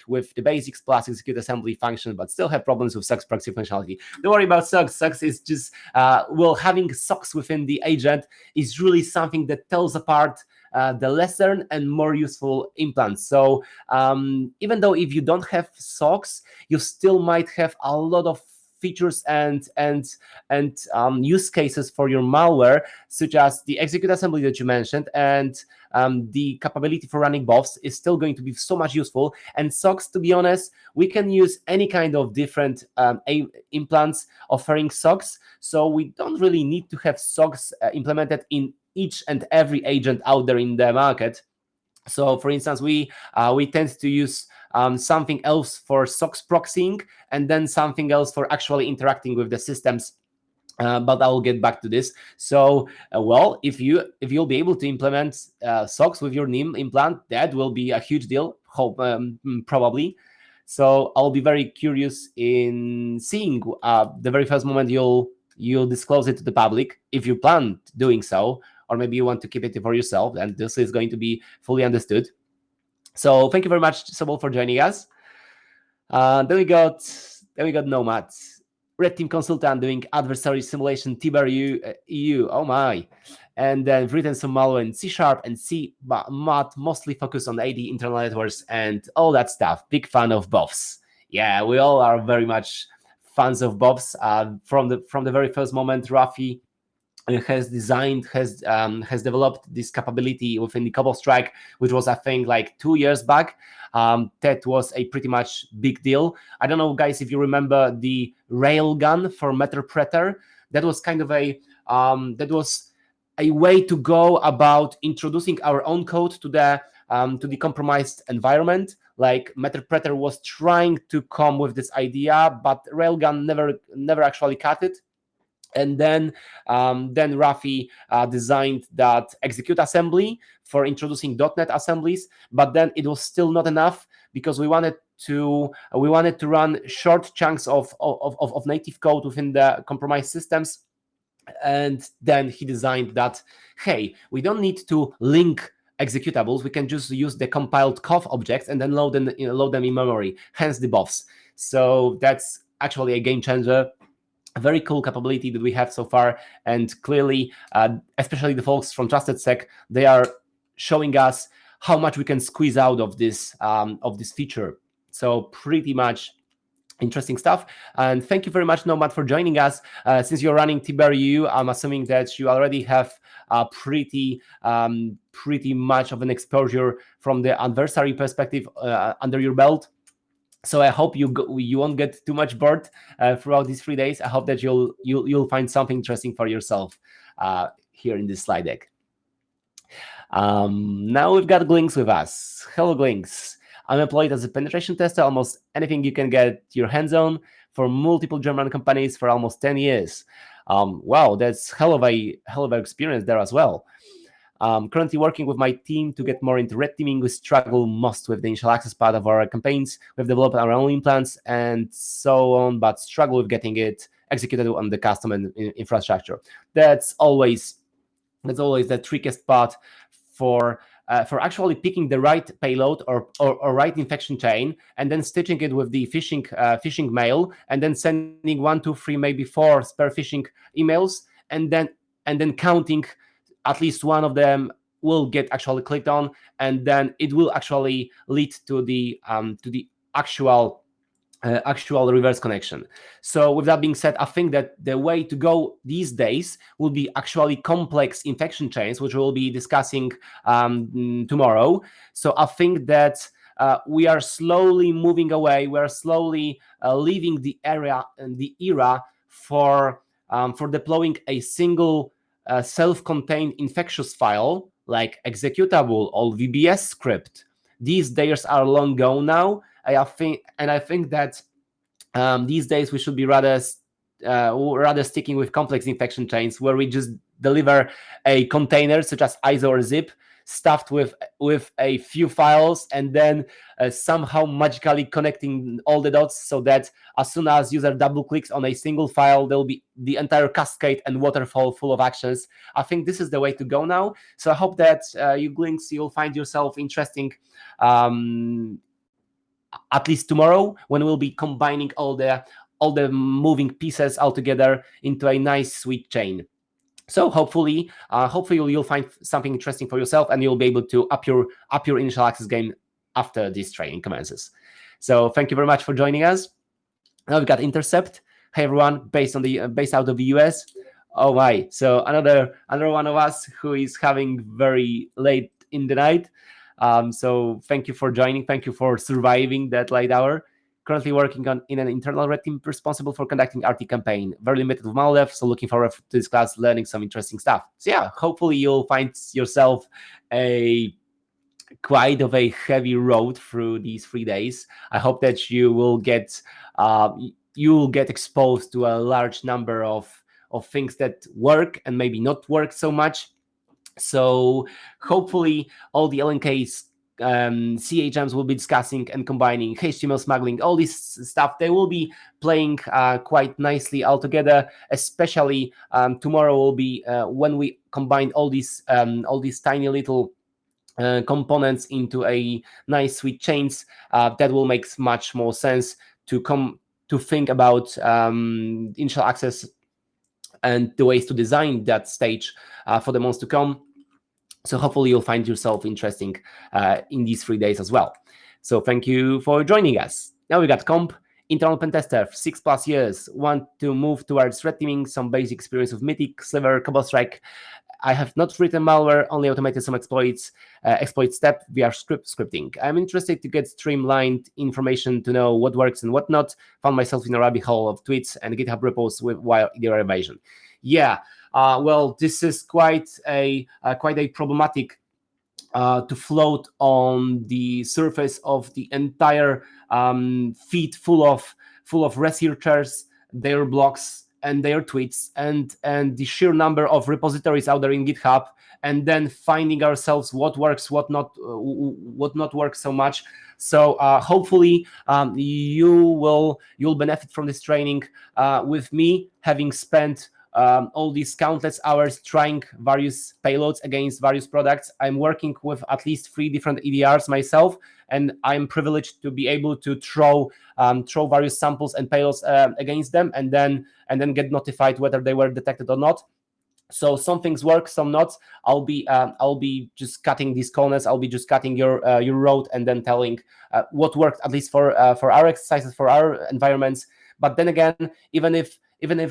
with the basics plus execute assembly function, but still have problems with SOX proxy functionality. Don't worry about SOX. SOX is just, having SOX within the agent is really something that tells apart the lesser and more useful implants. So even though if you don't have SOX, you still might have a lot of features and use cases for your malware, such as the execute assembly that you mentioned, and the capability for running BOFs is still going to be so much useful. And SOX, to be honest, we can use any kind of different implants offering SOX, so we don't really need to have SOX implemented in each and every agent out there in the market. So, for instance, we tend to use something else for SOX proxying, and then something else for actually interacting with the systems. But I'll get back to this. So, if you'll be able to implement SOX with your NIM implant, that will be a huge deal. Probably. So I'll be very curious in seeing the very first moment you'll disclose it to the public, if you plan doing so, or maybe you want to keep it for yourself, and this is going to be fully understood. So thank you very much, Sobol, for joining us. Then we got Nomad, Red Team Consultant doing adversary simulation, Tiber EU. Oh my! And then written some malware in C# and C, but mostly focused on AD internal networks and all that stuff. Big fan of BOFs. Yeah, we all are very much fans of BOFs. From the very first moment, Rafi has developed this capability within the Cobalt Strike, which was, I think, like 2 years back. That was a pretty much big deal. I don't know, guys, if you remember the railgun for Meterpreter. That was kind of a way to go about introducing our own code to the compromised environment. Like Meterpreter was trying to come with this idea, but Railgun never actually cut it. And then Rafi designed that execute assembly for introducing .NET assemblies, but then it was still not enough, because we wanted to run short chunks of native code within the compromised systems. And then he designed that, hey, we don't need to link executables. We can just use the compiled COF objects and then load them in memory, hence the BOFs. So that's actually a game changer. A very cool capability that we have so far, and clearly, especially the folks from TrustedSec, they are showing us how much we can squeeze out of this feature. So pretty much interesting stuff. And thank you very much, Nomad, for joining us. Since you're running TiberU, I'm assuming that you already have pretty much of an exposure from the adversary perspective under your belt. So I hope you won't get too much bored throughout these 3 days. I hope that you'll find something interesting for yourself here in this slide deck. Now we've got Glinks with us. Hello, Glinks. I'm employed as a penetration tester, almost anything you can get your hands on, for multiple German companies for almost 10 years. Wow, that's hell of a experience there as well. Currently working with my team to get more into red teaming. We struggle most with the initial access part of our campaigns. We've developed our own implants and so on, but struggle with getting it executed on the custom infrastructure. That's always the trickiest part for actually picking the right payload or right infection chain, and then stitching it with the phishing mail, and then sending 1, 2, 3, maybe 4 spare phishing emails, and then counting at least one of them will get actually clicked on, and then it will actually lead to the actual reverse connection. So with that being said, I think that the way to go these days will be actually complex infection chains, which we'll be discussing tomorrow. So I think that we are slowly moving away. We are slowly leaving the era for deploying a single self-contained infectious file like executable or VBS script. These days are long gone now. I think that these days we should be rather sticking with complex infection chains, where we just deliver a container such as ISO or zip, stuffed with a few files, and then somehow magically connecting all the dots, so that as soon as user double clicks on a single file, there'll be the entire cascade and waterfall full of actions. I think this is the way to go now. So I hope that you Glinks, you'll find yourself interesting at least tomorrow, when we'll be combining all the moving pieces all together into a nice sweet chain. So hopefully you'll find something interesting for yourself, and you'll be able to up your initial access game after this training commences. So thank you very much for joining us. Now we've got Intercept. Hey everyone, based out of the US. Oh my! So another one of us who is having very late in the night. So thank you for joining. Thank you for surviving that late hour. Currently working in an internal red team responsible for conducting RT campaign. Very limited with Maldev, so looking forward to this class, learning some interesting stuff. So yeah, hopefully you'll find yourself quite of a heavy road through these 3 days. I hope that you will get exposed to a large number of things that work and maybe not work so much. So hopefully all the LNKs, CHMs will be discussing and combining HTML smuggling, all this stuff. They will be playing quite nicely all together. Especially tomorrow will be when we combine all these tiny little components into a nice sweet chains. That will make much more sense to think about initial access and the ways to design that stage for the months to come. So hopefully you'll find yourself interesting in these 3 days as well. So thank you for joining us. Now we got Comp, internal pen tester, 6+ years, want to move towards red teaming, some basic experience with Mythic, Sliver, Cobalt Strike. I have not written malware, only automated some exploit step via scripting. I'm interested to get streamlined information to know what works and what not. Found myself in a rabbit hole of tweets and GitHub repos with their evasion. Yeah, well, this is quite a problematic to float on the surface of the entire feed full of researchers, their blogs and their tweets, and the sheer number of repositories out there in GitHub, and then finding ourselves what works, what not works so much. So hopefully you'll benefit from this training with me having spent all these countless hours trying various payloads against various products. I'm working with at least 3 different EDRs myself, and I'm privileged to be able to throw various samples and payloads against them, and then get notified whether they were detected or not. So some things work, some not. I'll be just cutting these corners. I'll be just cutting your road and then telling what worked, at least for our exercises, for our environments. But then again, even if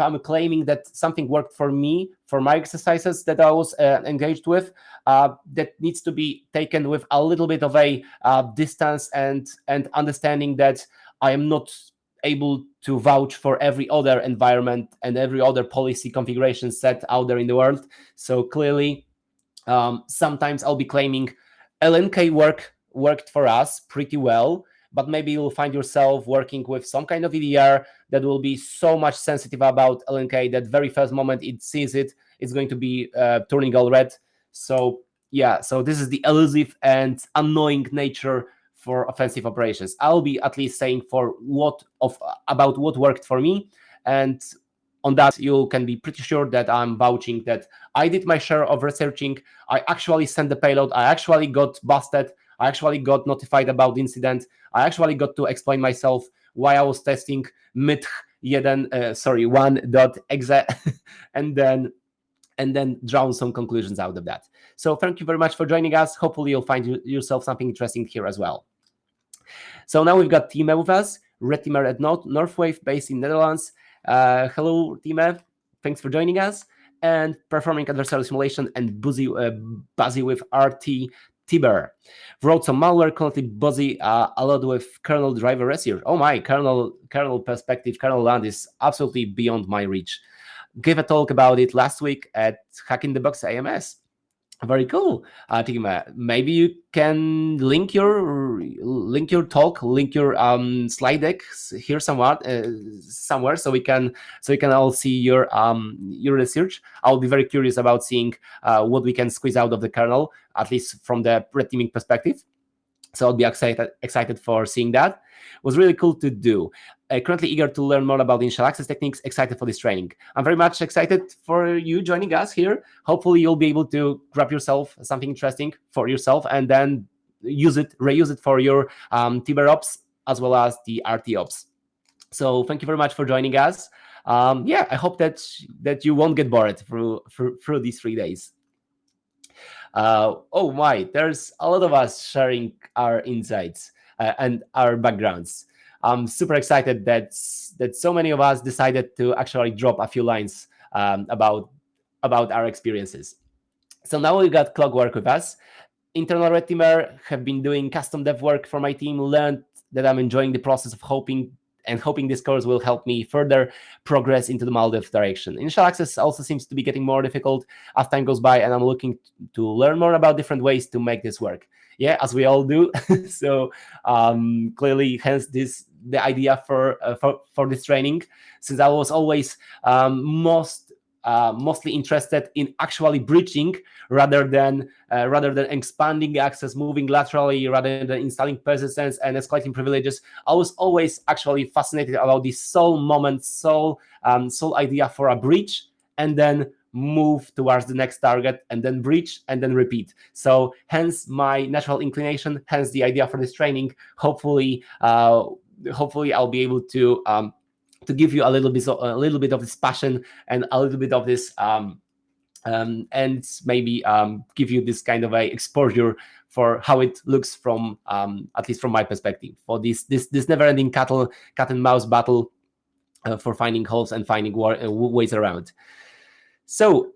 I'm claiming that something worked for me, for my exercises that I was engaged with, that needs to be taken with a little bit of a distance and understanding that I am not able to vouch for every other environment and every other policy configuration set out there in the world. So clearly, sometimes I'll be claiming LNK worked for us pretty well, but maybe you'll find yourself working with some kind of EDR that will be so much sensitive about LNK that very first moment it sees it, it's going to be turning all red. So yeah, so this is the elusive and annoying nature for offensive operations. I'll be at least saying about what worked for me, and on that you can be pretty sure that I'm vouching that I did my share of researching. I actually sent the payload. I actually got busted. I actually got notified about the incident. I actually got to explain myself why I was testing one.exe and then draw some conclusions out of that. So thank you very much for joining us. Hopefully you'll find yourself something interesting here as well. So now we've got Time with us, red teamer at Northwave, based in Netherlands. Hello, Time. Thanks for joining us. And performing adversarial simulation and busy with RT Tiber. Wrote some malware, currently busy a lot with kernel driver research. Oh my, kernel perspective, kernel land is absolutely beyond my reach. Gave a talk about it last week at Hack in the Box AMS. Very cool. Tima, maybe you can link your talk, link your slide deck here somewhere, so we can all see your research. I'll be very curious about seeing what we can squeeze out of the kernel, at least from the red teaming perspective. So I'll be excited for seeing that. It was really cool to do. Currently eager to learn more about initial access techniques. Excited for this training. I'm very much excited for you joining us here. Hopefully you'll be able to grab yourself something interesting for yourself and then reuse it for your Tiber ops. as well as the RTOps. So thank you very much for joining us. Yeah, I hope that you won't get bored through these 3 days. Oh my, there's a lot of us sharing our insights and our backgrounds. I'm super excited that so many of us decided to actually drop a few lines about our experiences. So now we got Clockwork with us. Internal red teamer, have been doing custom dev work for my team, learned that I'm enjoying the process of hoping this course will help me further progress into the Maldev direction. Initial access also seems to be getting more difficult as time goes by, and I'm looking to learn more about different ways to make this work. Yeah, as we all do. So clearly, hence the idea for this training, since I was always mostly interested in actually breaching rather than expanding access, moving laterally, rather than installing persistence and escalating privileges. I was always actually fascinated about this sole moment, sole idea for a breach, and then move towards the next target, and then breach, and then repeat. So hence my natural inclination, hence the idea for this training. Hopefully I'll be able to give you a little bit of this passion and a little bit of this and maybe give you this kind of a exposure for how it looks from at least from my perspective, for this never-ending cat and mouse battle for finding holes and finding ways around. So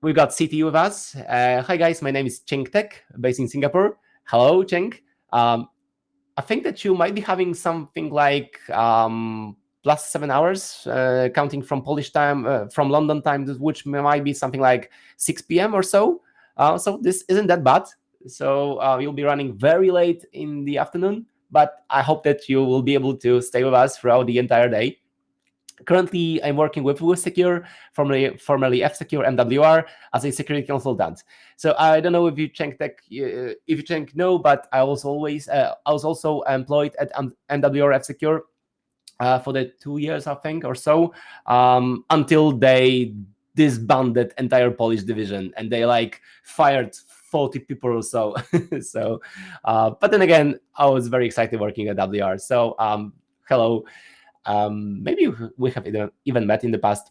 we've got CT with us. Hi guys, my name is Cheng Tek, based in Singapore. Hello, Cheng. I think that you might be having something like plus 7 hours, counting from Polish time, from London time, which might be something like 6 p.m. or so. So this isn't that bad. So you'll be running very late in the afternoon, but I hope that you will be able to stay with us throughout the entire day. Currently, I'm working with WithSecure, formerly F-Secure MWR, as a security consultant. So I don't know if you know, but I was also employed at MWR F-Secure for the 2 years, I think, or so, until they disbanded entire Polish division and they fired 40 people or so. So, but then again, I was very excited working at WR. So, hello. Maybe we have even met in the past.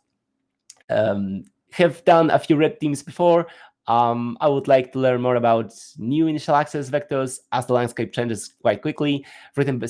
Have done a few red teams before. I would like to learn more about new initial access vectors as the landscape changes quite quickly. Written some